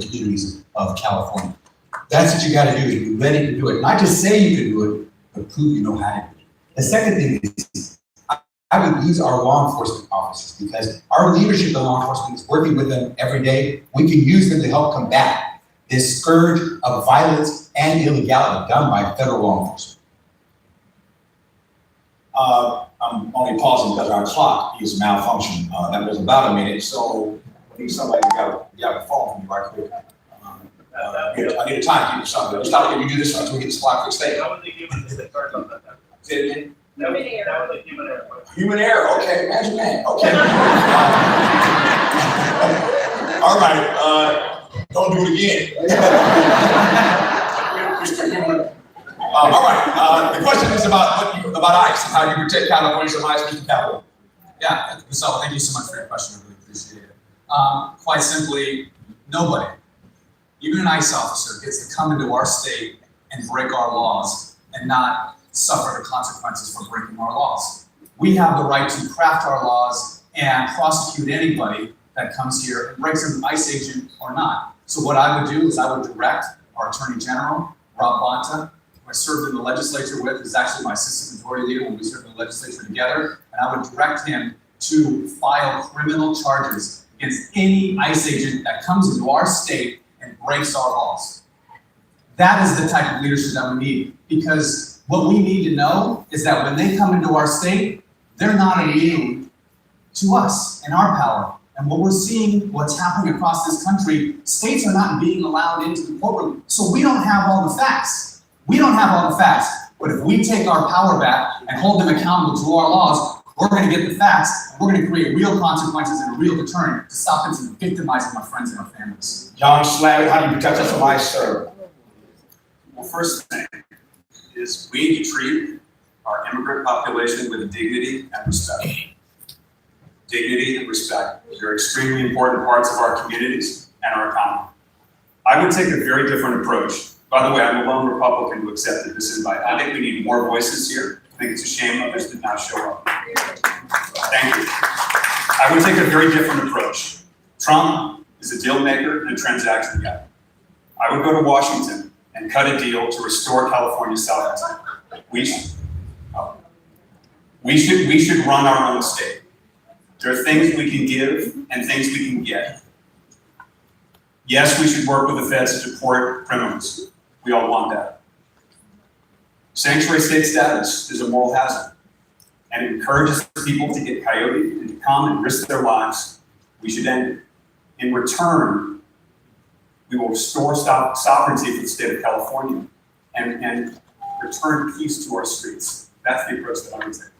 communities of California. That's what you got to do. Be ready to do it. Not just say you can do it, but prove you know how to do it. The second thing is, I would use our law enforcement officers, because our leadership in law enforcement is working with them every day. We can use them to help combat this scourge of violence and illegality done by federal law enforcement. I'm only pausing because our clock is malfunctioning. That was about a minute, so I need somebody to get a phone from me right quick. I need a timekeeper or something. Just stop. Can you do this until we get this clock fixed? That was the human that started on that. Say it again. That was the human error. Human error. Okay, imagine that. Okay. All right. Don't do it again. Mr. Human. All right. The question is about ICE and how you protect Californians from ICE, Mr. Calloway. Yeah, Gustavo, thank you so much for your question. I really appreciate it. Quite simply, nobody, even an ICE officer, gets to come into our state and break our laws and not suffer the consequences for breaking our laws. We have the right to craft our laws and prosecute anybody that comes here and breaks an ICE agent or not. So what I would do is I would direct our Attorney General, Rob Bonta, who I served in the legislature with, who's actually my assistant majority leader when we served in the legislature together, and I would direct him to file criminal charges against any ICE agent that comes into our state and breaks our laws. That is the type of leadership that we need, because what we need to know is that when they come into our state, they're not immune to us and our power. And what we're seeing, what's happening across this country, states are not being allowed into the courtroom. So we don't have all the facts. We don't have all the facts. But if we take our power back and hold them accountable to our laws, we're going to get the facts, and we're going to create real consequences and a real deterrent to stop them from victimizing our friends and our families. John Slavitt, how do you protect us from ICE, sir? Well, first thing is we need to treat our immigrant population with dignity and respect. Dignity and respect. They're extremely important parts of our communities and our economy. I would take a very different approach. By the way, I'm a lone Republican who accepted this invite. I think we need more voices here. I think it's a shame others did not show up. Thank you. I would take a very different approach. Trump is a deal maker and a transaction guy. I would go to Washington and cut a deal to restore California's sovereignty. We should run our own state. There are things we can give and things we can get. Yes, we should work with the feds to deport criminals. We all want that. Sanctuary state status is a moral hazard, and it encourages people to get coyote and to come and risk their lives. We should end it. In return, we will restore sovereignty for the state of California and return peace to our streets. That's the approach that I would take.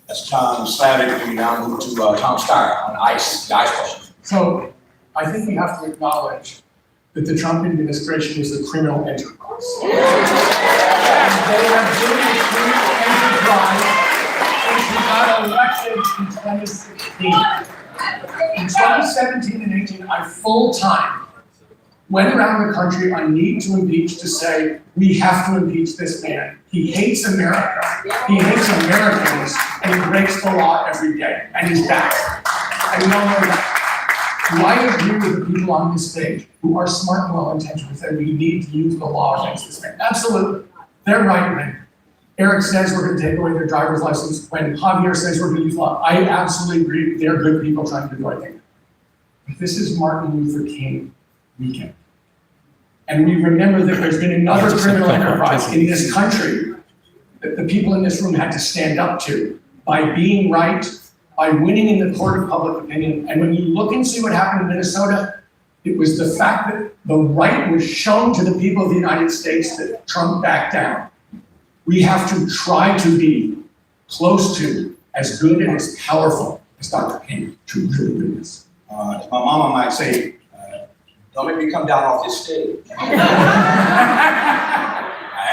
That's John Slavitt. We now move to Tom Steyer on ICE, the ICE question. So I think we have to acknowledge that the Trump administration is a criminal enterprise. They have been a criminal enterprise since we got elected in 2016. In 2017 and 18, I full-time went around the country on need to impeach to say, we have to impeach this man. He hates America. He hates Americans, and he breaks the law every day, and he's back. And we all know that. Do I agree with the people on this stage who are smart and well-intentioned and say we need to use the law against this man? Absolutely. They're right when Eric says we're going to take away their driver's license, when Javier says we're going to use law. I absolutely agree. They're good people trying to do the right thing. But this is Martin Luther King weekend. And we remember that there's been another criminal enterprise in this country that the people in this room had to stand up to by being right, by winning in the court of public opinion. And when you look and see what happened in Minnesota, it was the fact that the right was shown to the people of the United States that Trump backed down. We have to try to be close to as good and as powerful as Dr. King to really do this. My mama might say, don't make me come down off this stage. I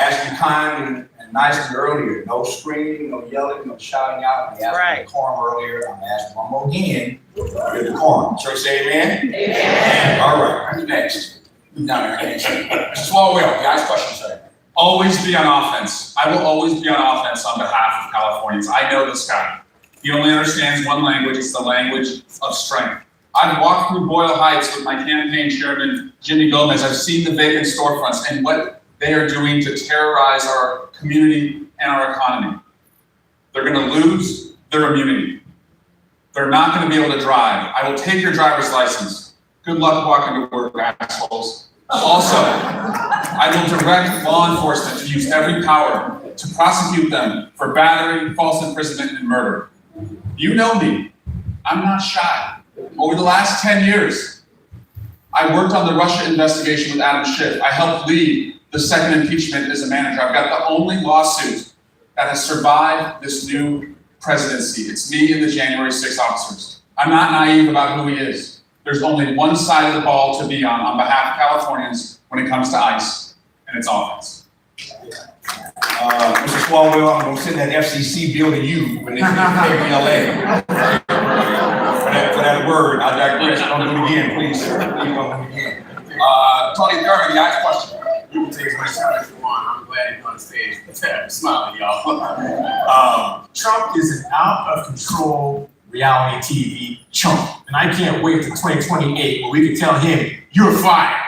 asked you kind and nicely earlier, no screaming, no yelling, no shouting out. I asked you decorum earlier. I'm asking one more again. Your decorum. Church say amen? Amen. All right, who's next? Who's down there? Mr. Swalwell, the ICE question, sir. Always be on offense. I will always be on offense on behalf of Californians. I know this guy. He only understands one language. It's the language of strength. I've walked through Boyle Heights with my campaign chairman, Jimmy Gomez. I've seen the vacant storefronts and what they are doing to terrorize our community and our economy. They're gonna lose their immunity. They're not gonna be able to drive. I will take your driver's license. Good luck walking to work, assholes. Also, I will direct law enforcement to use every power to prosecute them for battery, false imprisonment, and murder. You know me. I'm not shy. Over the last 10 years, I worked on the Russia investigation with Adam Schiff. I helped lead the second impeachment as a manager. I've got the only lawsuit that has survived this new presidency. It's me and the January 6 officers. I'm not naive about who he is. There's only one side of the ball to be on behalf of Californians when it comes to ICE, and it's offense. Mr. Swalwell, I'm gonna send that FCC bill to you when they pay LA. For that word, I digress. Don't do it again, please, sir. Please don't do it again. Tony Thurman, the ICE question. You can take as much time as you want. I'm glad you're on stage. I'm smiling, y'all. Trump is an out of control reality TV chump. And I can't wait till 2028 when we can tell him, you're fired.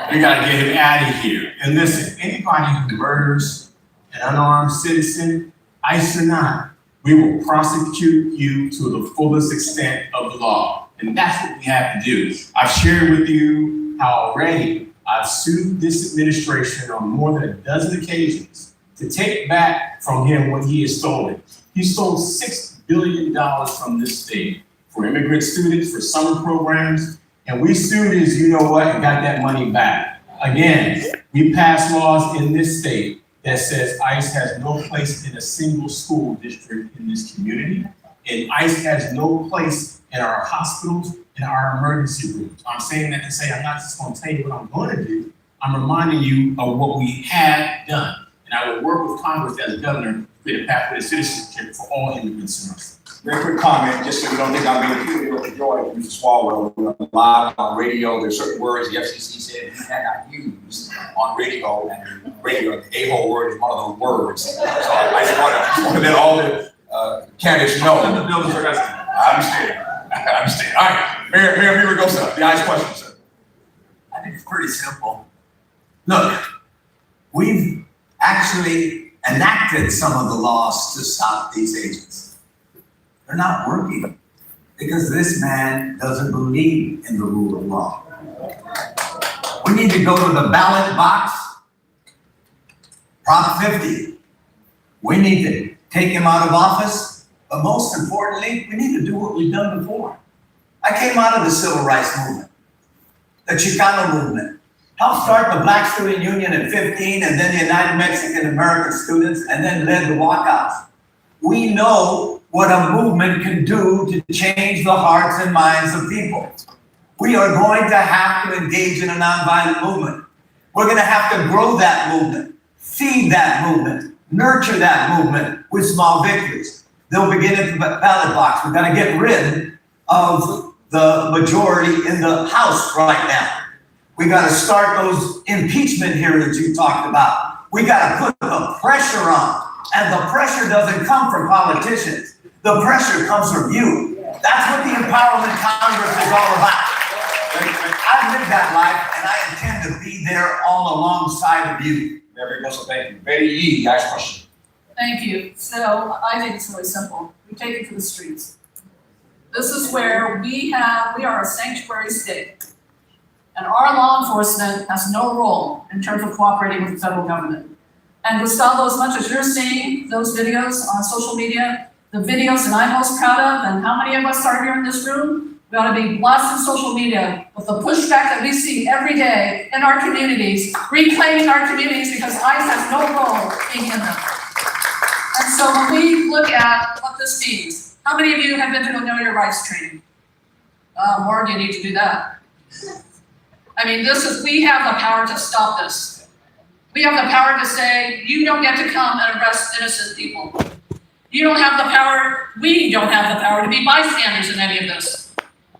We gotta get him out of here. And listen, anybody who murders an unarmed citizen, ICE or not, we will prosecute you to the fullest extent of the law. And that's what we have to do. I've shared with you how already I've sued this administration on more than a dozen occasions to take back from him what he has stolen. He stole $6 billion from this state for immigrant students, for summer programs, and we sued his, you know what, and got that money back. Again, we passed laws in this state that says ICE has no place in a single school district in this community, and ICE has no place in our hospitals and our emergency rooms. I'm saying that to say I'm not just gonna tell you what I'm gonna do, I'm reminding you of what we have done. And I will work with Congress as governor to create a pathway to citizenship for all immigrants in our state. Very quick comment, just so you don't think I'm being accused of enjoying Mr. Swalwell. Live on radio, there's certain words the FCC said he cannot use on radio, and the a-hole word is one of those words. So I just want to let all the candidates know. The buildings are asking. I understand. All right, Mayor Miragosa, the ICE question, sir. I think it's pretty simple. Look, we've actually enacted some of the laws to stop these agents. They're not working because this man doesn't believe in the rule of law. We need to go to the ballot box, Prop 50. We need to take him out of office, but most importantly, we need to do what we've done before. I came out of the civil rights movement, the Chicano movement, helped start the Black Student Union at 15, and then the United Mexican American Students, and then led the walkouts. We know what a movement can do to change the hearts and minds of people. We are going to have to engage in a nonviolent movement. We're going to have to grow that movement, feed that movement, nurture that movement with small victories. They'll begin at the ballot box. We've got to get rid of the majority in the House right now. We got to start those impeachment hearings you talked about. We got to put the pressure on. And the pressure doesn't come from politicians. The pressure comes from you. That's what the empowerment Congress is all about. I've lived that life, and I intend to be there all alongside of you. Mayor Miragosa, thank you. Betty Yee, the ICE question. Thank you. So I think it's really simple. We take it to the streets. This is where we are a sanctuary state. And our law enforcement has no role in terms of cooperating with the federal government. And Gustavo, as much as you're seeing those videos on social media, the videos that I'm most proud of, and how many of us are here in this room, we ought to be blasting social media with the pushback that we see every day in our communities, reclaiming our communities because ICE has no role being in them. And so when we look at what this means, how many of you have been to a Know Your Rights training? More, you need to do that. I mean, we have the power to stop this. We have the power to say, you don't get to come and arrest innocent people. You don't have the power, we don't have the power to be bystanders in any of this.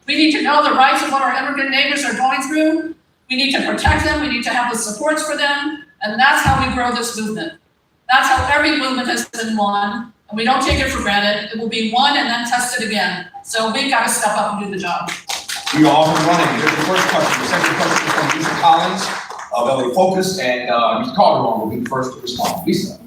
We need to know the rights of what our immigrant neighbors are going through. We need to protect them, we need to have the supports for them, and that's how we grow this movement. That's how every movement has been won, and we don't take it for granted. It will be won and then tested again. So we've got to step up and do the job. We are off and running. Here's the first question. The second question is from Lisa Collins of LA Focus, and Ms. Calderon will be the first to respond. Lisa.